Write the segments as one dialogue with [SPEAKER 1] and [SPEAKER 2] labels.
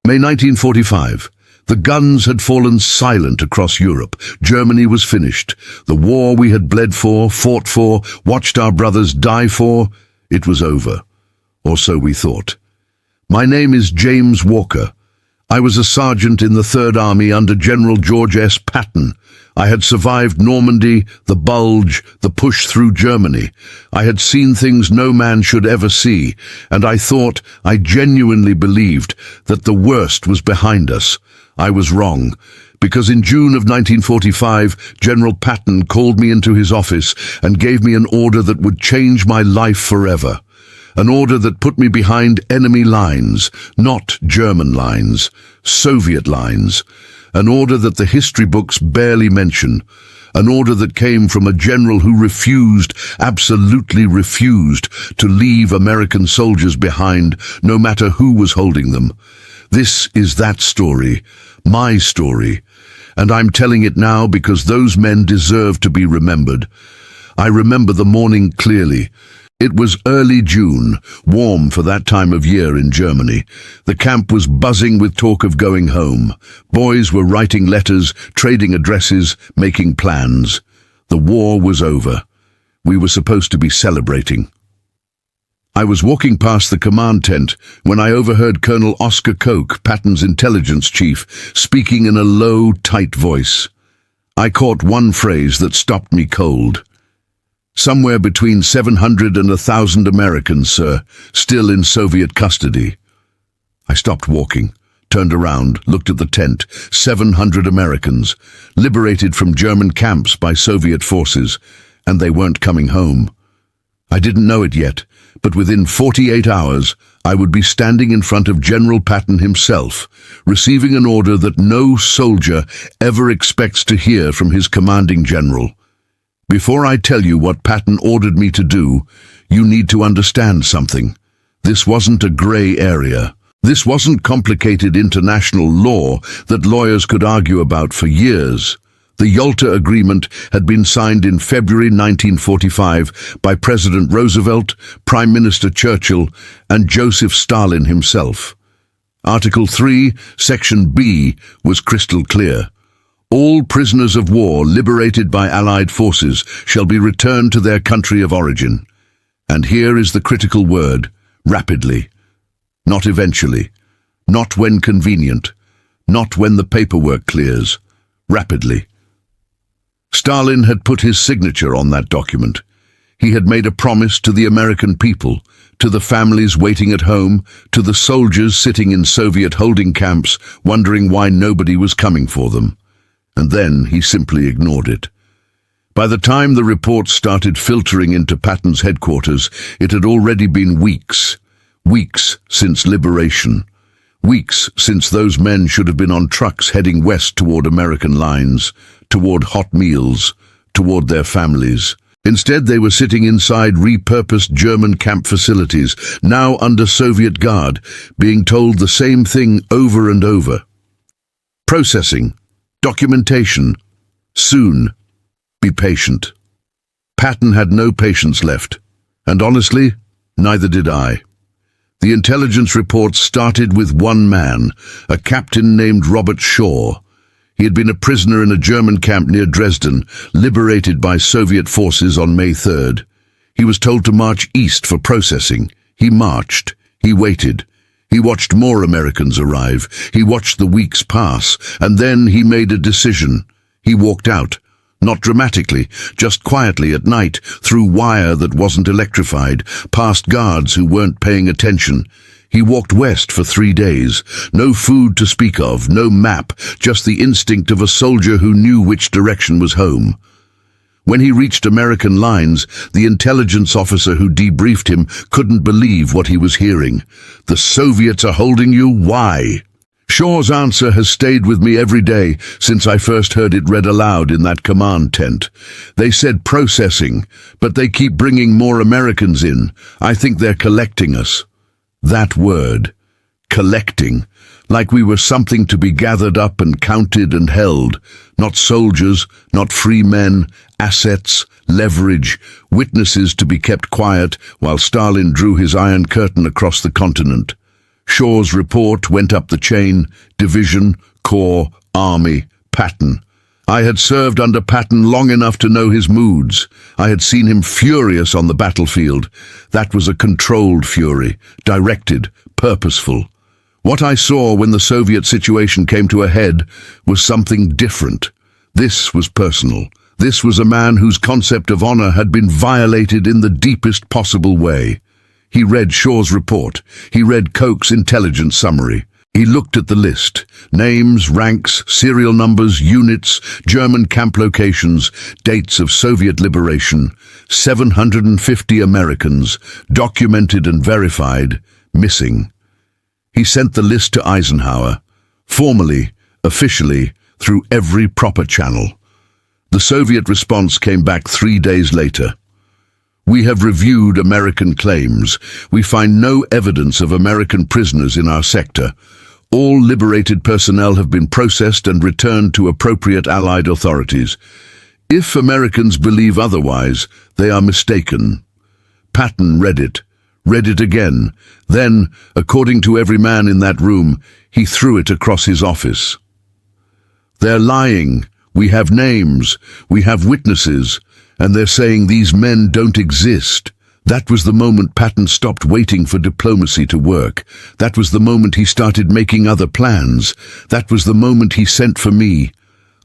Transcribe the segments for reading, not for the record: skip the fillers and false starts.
[SPEAKER 1] May 1945. The guns had fallen silent across Europe. Germany was finished. The war we had bled for, fought for, watched our brothers die for, it was over. Or so we thought. My name is James Walker. I was a sergeant in the Third Army under General George S. Patton. I had survived Normandy, the Bulge, the push through Germany. I had seen things no man should ever see, and I genuinely believed that the worst was behind us. I was wrong, because in June of 1945, General Patton called me into his office and gave me an order that would change my life forever. An order that put me behind enemy lines, not German lines, Soviet lines. An order that the history books barely mention. An order that came from a general who refused, absolutely refused, to leave American soldiers behind, no matter who was holding them. This is that story, my story, and I'm telling it now because those men deserve to be remembered. I remember the morning clearly. It was early June, warm for that time of year in Germany. The camp was buzzing with talk of going home. Boys were writing letters, trading addresses, making plans. The war was over. We were supposed to be celebrating. I was walking past the command tent when I overheard Colonel Oscar Koch, Patton's intelligence chief, speaking in a low, tight voice. I caught one phrase that stopped me cold. Somewhere between 700 and 1,000 Americans, sir, still in Soviet custody. I stopped walking, turned around, looked at the tent. 700 Americans, liberated from German camps by Soviet forces, and they weren't coming home. I didn't know it yet, but within 48 hours, I would be standing in front of General Patton himself, receiving an order that no soldier ever expects to hear from his commanding general. Before I tell you what Patton ordered me to do, you need to understand something. This wasn't a gray area. This wasn't complicated international law that lawyers could argue about for years. The Yalta Agreement had been signed in February 1945 by President Roosevelt, Prime Minister Churchill, and Joseph Stalin himself. Article 3, Section B was crystal clear. All prisoners of war liberated by Allied forces shall be returned to their country of origin. And here is the critical word, rapidly. Not eventually. Not when convenient. Not when the paperwork clears. Rapidly. Stalin had put his signature on that document. He had made a promise to the American people, to the families waiting at home, to the soldiers sitting in Soviet holding camps, wondering why nobody was coming for them. And then he simply ignored it. By the time the reports started filtering into Patton's headquarters, it had already been weeks. Weeks since liberation. Weeks since those men should have been on trucks heading west toward American lines, toward hot meals, toward their families. Instead, they were sitting inside repurposed German camp facilities, now under Soviet guard, being told the same thing over and over. Processing. Documentation. Soon. Be patient. Patton had no patience left, and honestly, neither did I. The intelligence reports started with one man, a captain named Robert Shaw. He had been a prisoner in a German camp near Dresden, liberated by Soviet forces on May 3rd. He was told to march east for processing. He marched. He waited. He watched more Americans arrive. He watched the weeks pass, and then he made a decision. He walked out. Not dramatically, just quietly at night, through wire that wasn't electrified, past guards who weren't paying attention. He walked west for 3 days. No food to speak of, no map, just the instinct of a soldier who knew which direction was home. When he reached American lines, the intelligence officer who debriefed him couldn't believe what he was hearing. The Soviets are holding you? Why? Shaw's answer has stayed with me every day since I first heard it read aloud in that command tent. They said processing, but they keep bringing more Americans in. I think they're collecting us. That word, collecting, like we were something to be gathered up and counted and held, not soldiers, not free men, assets, leverage, witnesses to be kept quiet while Stalin drew his Iron Curtain across the continent. Shaw's report went up the chain: division, corps, army, Patton. I had served under Patton long enough to know his moods. I had seen him furious on the battlefield. That was a controlled fury, directed, purposeful. What I saw when the Soviet situation came to a head was something different. This was personal. This was a man whose concept of honor had been violated in the deepest possible way. He read Shaw's report. He read Koch's intelligence summary. He looked at the list: names, ranks, serial numbers, units, German camp locations, dates of Soviet liberation, 750 Americans, documented and verified, missing. He sent the list to Eisenhower, formally, officially, through every proper channel. The Soviet response came back 3 days later. We have reviewed American claims. We find no evidence of American prisoners in our sector. All liberated personnel have been processed and returned to appropriate Allied authorities. If Americans believe otherwise, they are mistaken. Patton read it again. Then, according to every man in that room, he threw it across his office. They're lying. We have names. We have witnesses. And they're saying these men don't exist. That was the moment Patton stopped waiting for diplomacy to work. That was the moment he started making other plans. That was the moment he sent for me.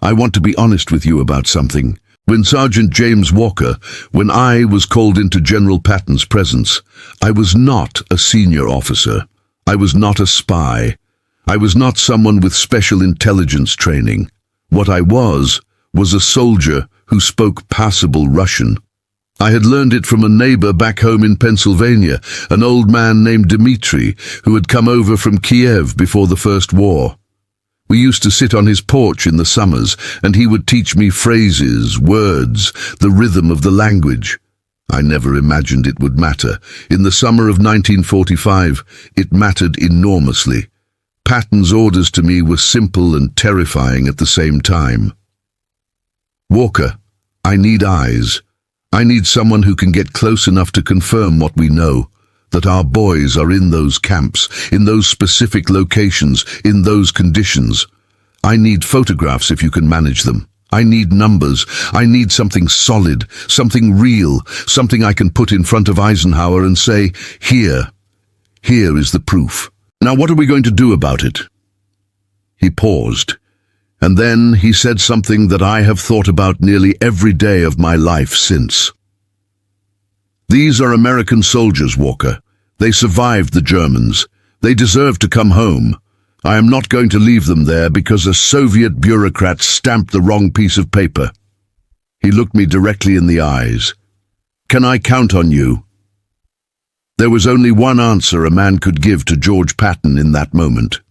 [SPEAKER 1] I want to be honest with you about something. When Sergeant James Walker, when I was called into General Patton's presence, I was not a senior officer. I was not a spy. I was not someone with special intelligence training. What I was a soldier who spoke passable Russian. I had learned it from a neighbor back home in Pennsylvania, an old man named Dmitri, who had come over from Kiev before the First War. We used to sit on his porch in the summers, and he would teach me phrases, words, the rhythm of the language. I never imagined it would matter. In the summer of 1945, it mattered enormously. Patton's orders to me were simple and terrifying at the same time. Walker, I need eyes. I need someone who can get close enough to confirm what we know, that our boys are in those camps, in those specific locations, in those conditions. I need photographs if you can manage them. I need numbers. I need something solid, something real, something I can put in front of Eisenhower and say, here is the proof. Now what are we going to do about it? He paused. And then he said something that I have thought about nearly every day of my life since. These are American soldiers, Walker. They survived the Germans. They deserve to come home. I am not going to leave them there because a Soviet bureaucrat stamped the wrong piece of paper. He looked me directly in the eyes. Can I count on you? There was only one answer a man could give to George Patton in that moment.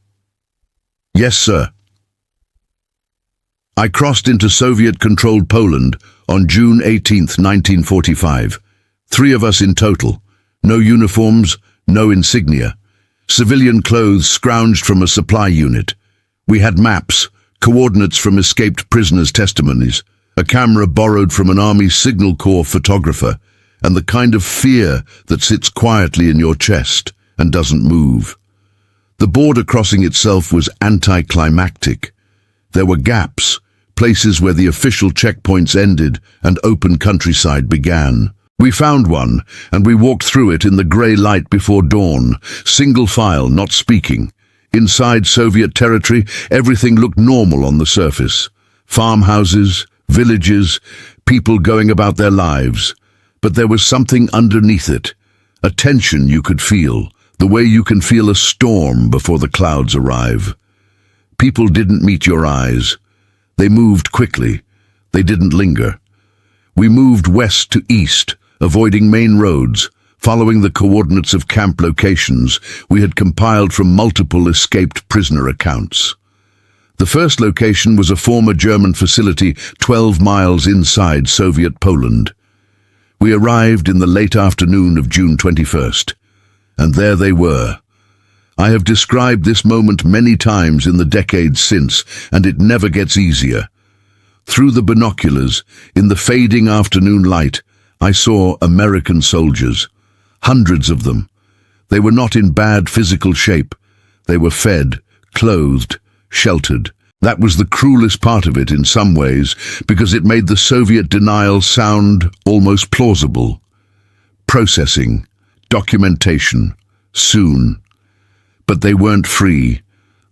[SPEAKER 1] Yes, sir. I crossed into Soviet-controlled Poland on June 18, 1945. 3 of us in total. No uniforms, no insignia. Civilian clothes scrounged from a supply unit. We had maps, coordinates from escaped prisoners' testimonies, a camera borrowed from an Army Signal Corps photographer, and the kind of fear that sits quietly in your chest and doesn't move. The border crossing itself was anticlimactic. There were gaps, places where the official checkpoints ended and open countryside began. We found one, and we walked through it in the grey light before dawn, single file, not speaking. Inside Soviet territory, everything looked normal on the surface. Farmhouses, villages, people going about their lives. But there was something underneath it, a tension you could feel, the way you can feel a storm before the clouds arrive. People didn't meet your eyes. They moved quickly. They didn't linger. We moved west to east, avoiding main roads, following the coordinates of camp locations we had compiled from multiple escaped prisoner accounts. The first location was a former German facility 12 miles inside Soviet Poland. We arrived in the late afternoon of June 21st, and there they were. I have described this moment many times in the decades since, and it never gets easier. Through the binoculars, in the fading afternoon light, I saw American soldiers, hundreds of them. They were not in bad physical shape, They were fed, clothed, sheltered. That was the cruelest part of it in some ways, because it made the Soviet denial sound almost plausible. Processing, documentation, soon. But they weren't free.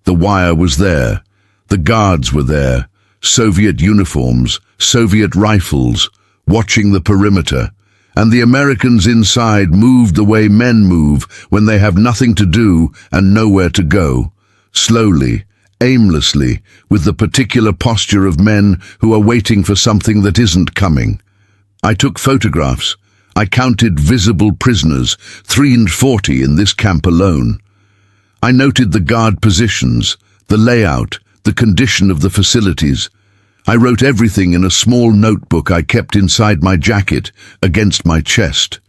[SPEAKER 1] The wire was there. The guards were there. Soviet uniforms, Soviet rifles, watching the perimeter. And the Americans inside moved the way men move when they have nothing to do and nowhere to go. Slowly, aimlessly, with the particular posture of men who are waiting for something that isn't coming. I took photographs. I counted visible prisoners, 340 in this camp alone. I noted the guard positions, the layout, the condition of the facilities. I wrote everything in a small notebook I kept inside my jacket, against my chest.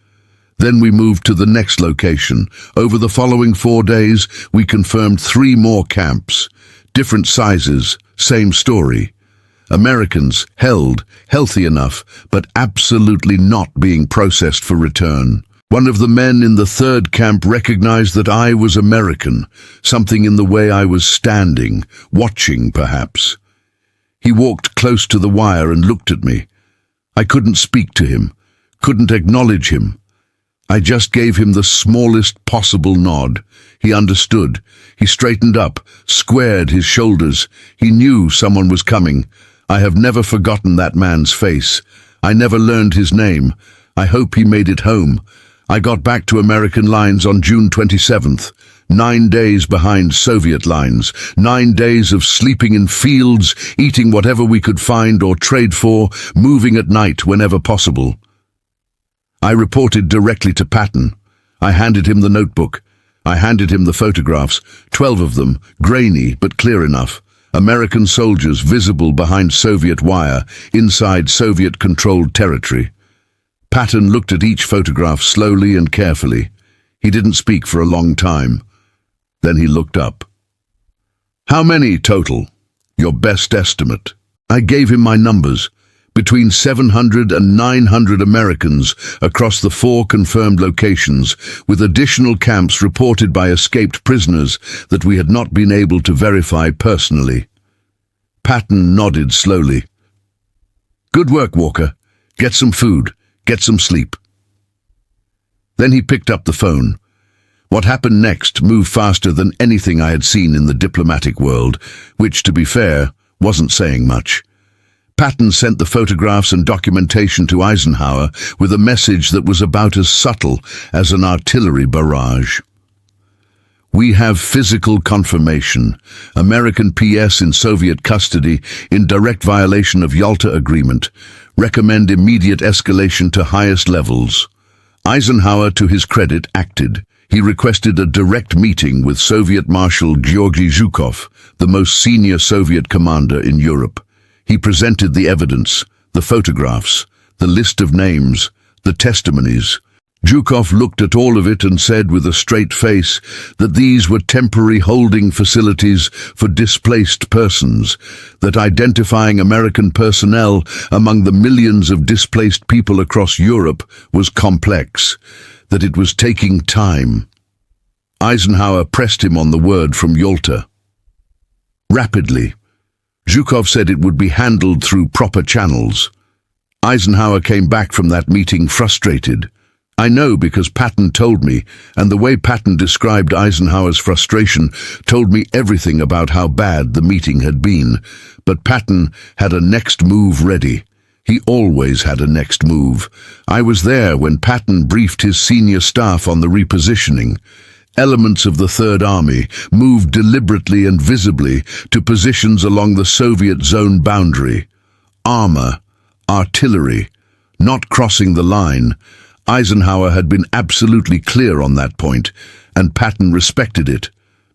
[SPEAKER 1] Then we moved to the next location. Over the following 4 days, we confirmed 3 more camps. Different sizes, same story. Americans held, healthy enough, but absolutely not being processed for return. One of the men in the 3rd camp recognized that I was American, something in the way I was standing, watching perhaps. He walked close to the wire and looked at me. I couldn't speak to him, couldn't acknowledge him. I just gave him the smallest possible nod. He understood. He straightened up, squared his shoulders. He knew someone was coming. I have never forgotten that man's face. I never learned his name. I hope he made it home. I got back to American lines on June 27th. 9 days behind Soviet lines, 9 days of sleeping in fields, eating whatever we could find or trade for, moving at night whenever possible. I reported directly to Patton. I handed him the notebook. I handed him the photographs, 12 of them, grainy but clear enough. American soldiers visible behind Soviet wire, inside Soviet-controlled territory. Patton looked at each photograph slowly and carefully. He didn't speak for a long time. Then he looked up. "How many total? Your best estimate?" I gave him my numbers. Between 700 and 900 Americans across the 4 confirmed locations, with additional camps reported by escaped prisoners that we had not been able to verify personally. Patton nodded slowly. "Good work, Walker. Get some food. Get some sleep." Then he picked up the phone. What happened next moved faster than anything I had seen in the diplomatic world, which, to be fair, wasn't saying much. Patton sent the photographs and documentation to Eisenhower with a message that was about as subtle as an artillery barrage. "We have physical confirmation. American PS in Soviet custody in direct violation of Yalta Agreement. Recommend immediate escalation to highest levels." Eisenhower, to his credit, acted. He requested a direct meeting with Soviet Marshal Georgy Zhukov, the most senior Soviet commander in Europe. He presented the evidence, the photographs, the list of names, the testimonies. Zhukov looked at all of it and said with a straight face that these were temporary holding facilities for displaced persons, that identifying American personnel among the millions of displaced people across Europe was complex, that it was taking time. Eisenhower pressed him on the word from Yalta. Rapidly. Zhukov said it would be handled through proper channels. Eisenhower came back from that meeting frustrated. I know because Patton told me, and the way Patton described Eisenhower's frustration told me everything about how bad the meeting had been. But Patton had a next move ready. He always had a next move. I was there when Patton briefed his senior staff on the repositioning. Elements of the Third Army moved deliberately and visibly to positions along the Soviet zone boundary. Armor, artillery, not crossing the line. Eisenhower had been absolutely clear on that point, and Patton respected it,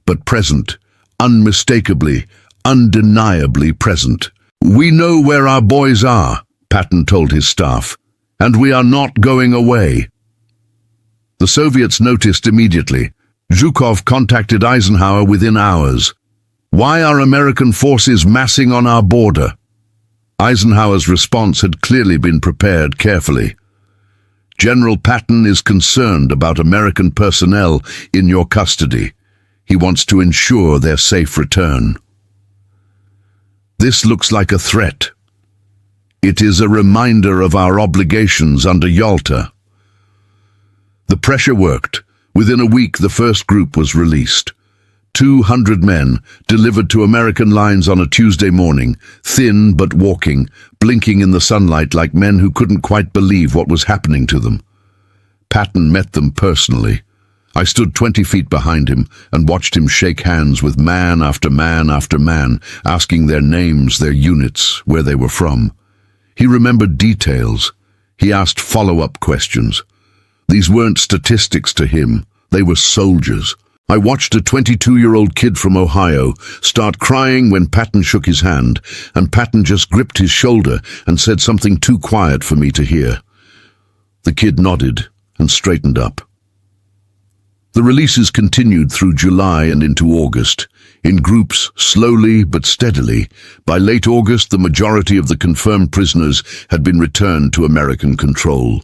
[SPEAKER 1] but present, unmistakably, undeniably present. "We know where our boys are," Patton told his staff, "and we are not going away." The Soviets noticed immediately. Zhukov contacted Eisenhower within hours. "Why are American forces massing on our border?" Eisenhower's response had clearly been prepared carefully. "General Patton is concerned about American personnel in your custody. He wants to ensure their safe return. This looks like a threat. It is a reminder of our obligations under Yalta. The pressure worked. Within a week, the first group was released. 200 men delivered to American lines on a Tuesday morning, thin but walking, blinking in the sunlight like men who couldn't quite believe what was happening to them. Patton met them personally. I stood 20 feet behind him and watched him shake hands with man after man after man, asking their names, their units, where they were from. He remembered details. He asked follow-up questions. These weren't statistics to him. They were soldiers. I watched a 22-year-old kid from Ohio start crying when Patton shook his hand, and Patton just gripped his shoulder and said something too quiet for me to hear. The kid nodded and straightened up. The releases continued through July and into August, in groups, slowly but steadily. By late August, the majority of the confirmed prisoners had been returned to American control.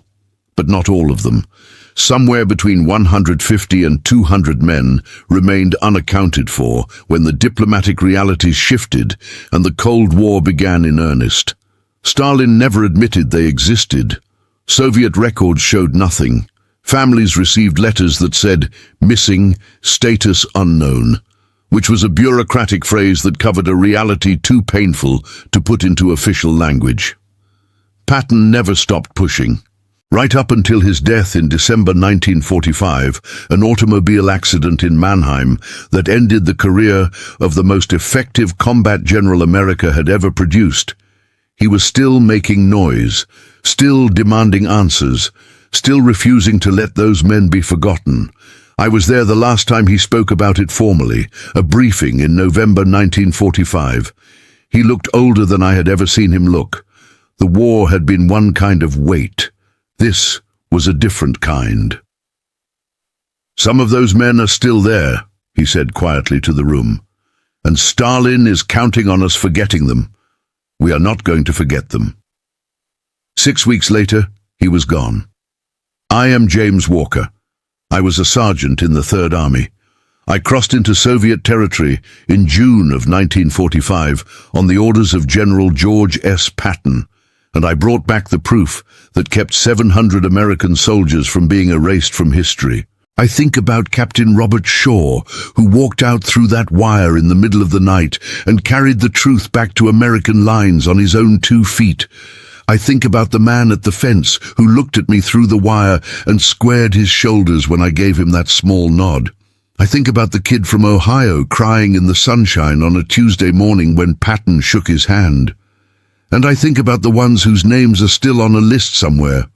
[SPEAKER 1] But not all of them. Somewhere between 150 and 200 men remained unaccounted for when the diplomatic realities shifted and the Cold War began in earnest. Stalin never admitted they existed. Soviet records showed nothing. Families received letters that said, "Missing, status unknown," which was a bureaucratic phrase that covered a reality too painful to put into official language. Patton never stopped pushing. Right up until his death in December 1945, an automobile accident in Mannheim that ended the career of the most effective combat general America had ever produced. He was still making noise, still demanding answers, still refusing to let those men be forgotten. I was there the last time he spoke about it formally, a briefing in November 1945. He looked older than I had ever seen him look. The war had been one kind of weight. This was a different kind. "Some of those men are still there," he said quietly to the room, "and Stalin is counting on us forgetting them. We are not going to forget them." 6 weeks later, he was gone. I am James Walker. I was a sergeant in the Third Army. I crossed into Soviet territory in June of 1945 on the orders of General George S. Patton, and I brought back the proof that kept 700 American soldiers from being erased from history. I think about Captain Robert Shaw, who walked out through that wire in the middle of the night and carried the truth back to American lines on his own 2 feet. I think about the man at the fence who looked at me through the wire and squared his shoulders when I gave him that small nod. I think about the kid from Ohio crying in the sunshine on a Tuesday morning when Patton shook his hand. And I think about the ones whose names are still on a list somewhere,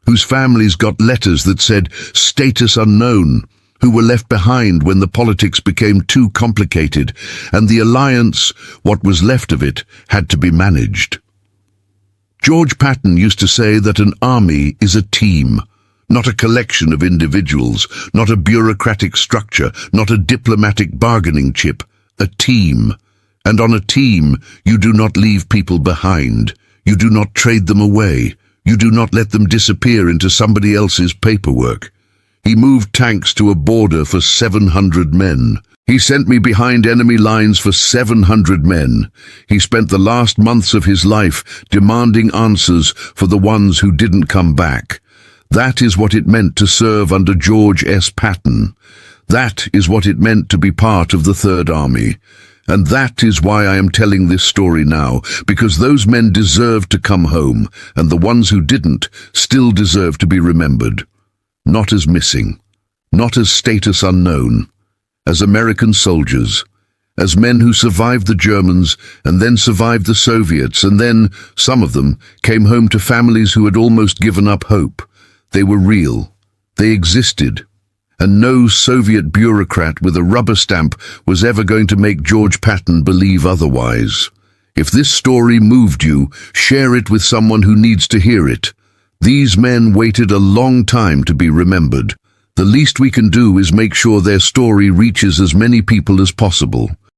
[SPEAKER 1] whose families got letters that said status unknown, who were left behind when the politics became too complicated, and the alliance, what was left of it, had to be managed. George Patton used to say that an army is a team, not a collection of individuals, not a bureaucratic structure, not a diplomatic bargaining chip, a team. And on a team, you do not leave people behind. You do not trade them away. You do not let them disappear into somebody else's paperwork. He moved tanks to a border for 700 men. He sent me behind enemy lines for 700 men. He spent the last months of his life demanding answers for the ones who didn't come back. That is what it meant to serve under George S. Patton. That is what it meant to be part of the Third Army. And that is why I am telling this story now, because those men deserved to come home, and the ones who didn't still deserve to be remembered. Not as missing, not as status unknown, as American soldiers, as men who survived the Germans and then survived the Soviets, and then, some of them, came home to families who had almost given up hope. They were real. They existed. And no Soviet bureaucrat with a rubber stamp was ever going to make George Patton believe otherwise. If this story moved you, share it with someone who needs to hear it. These men waited a long time to be remembered. The least we can do is make sure their story reaches as many people as possible.